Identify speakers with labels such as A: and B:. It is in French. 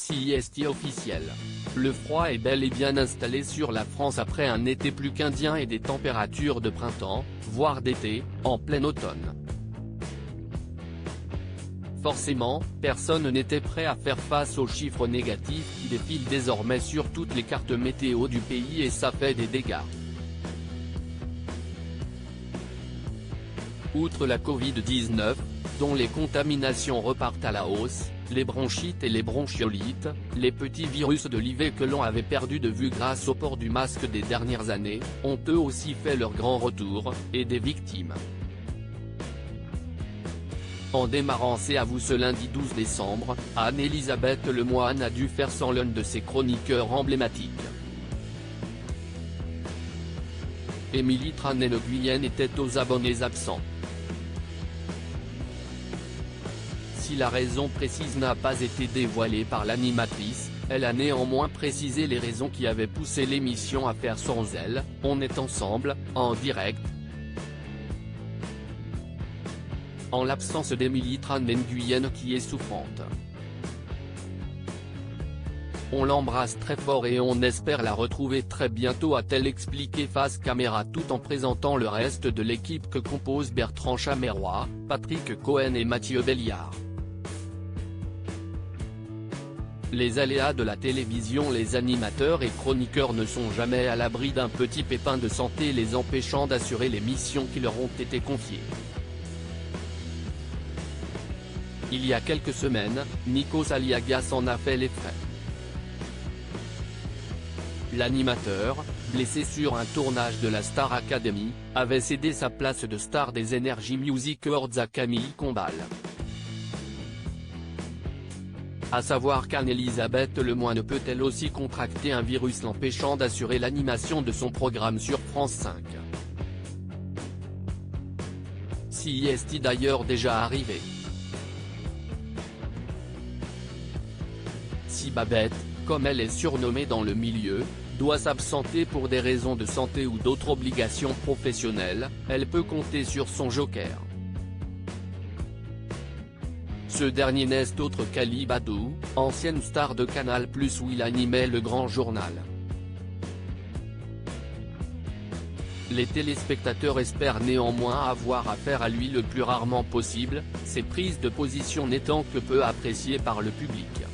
A: Sieste officiel. Le froid est bel et bien installé sur la France après un été plus qu'indien et des températures de printemps, voire d'été, en plein automne. Forcément, personne n'était prêt à faire face aux chiffres négatifs qui défilent désormais sur toutes les cartes météo du pays et ça fait des dégâts. Outre la Covid-19, dont les contaminations repartent à la hausse, les bronchites et les bronchiolites, les petits virus de l'IV que l'on avait perdu de vue grâce au port du masque des dernières années, ont eux aussi fait leur grand retour, et des victimes. En démarrant C'est à vous ce lundi 12 décembre, Anne-Elisabeth Lemoine a dû faire sans l'un de ses chroniqueurs emblématiques. Émilie Tranay-Le-Guyenne était aux abonnés absents. Si la raison précise n'a pas été dévoilée par l'animatrice, elle a néanmoins précisé les raisons qui avaient poussé l'émission à faire sans elle. On est ensemble, en direct. En l'absence d'Émilie Tranay-Le-Guyenne qui est souffrante. On l'embrasse très fort et on espère la retrouver très bientôt, a-t-elle expliqué face caméra tout en présentant le reste de l'équipe que composent Bertrand Chameroy, Patrick Cohen et Mathieu Béliard. Les aléas de la télévision. Les animateurs et chroniqueurs ne sont jamais à l'abri d'un petit pépin de santé les empêchant d'assurer les missions qui leur ont été confiées. Il y a quelques semaines, Nikos Aliagas en a fait les frais. L'animateur, blessé sur un tournage de la Star Academy, avait cédé sa place de star des Energy Music Awards à Camille Combal. À savoir qu'Anne-Elisabeth Lemoine peut elle aussi contracter un virus l'empêchant d'assurer l'animation de son programme sur France 5. Si est-il d'ailleurs déjà arrivé. Si Babette, comme elle est surnommée dans le milieu, doit s'absenter pour des raisons de santé ou d'autres obligations professionnelles, elle peut compter sur son joker. Ce dernier n'est autre qu'Ali Badou, ancienne star de Canal+ où il animait le Grand Journal. Les téléspectateurs espèrent néanmoins avoir affaire à lui le plus rarement possible, ses prises de position n'étant que peu appréciées par le public.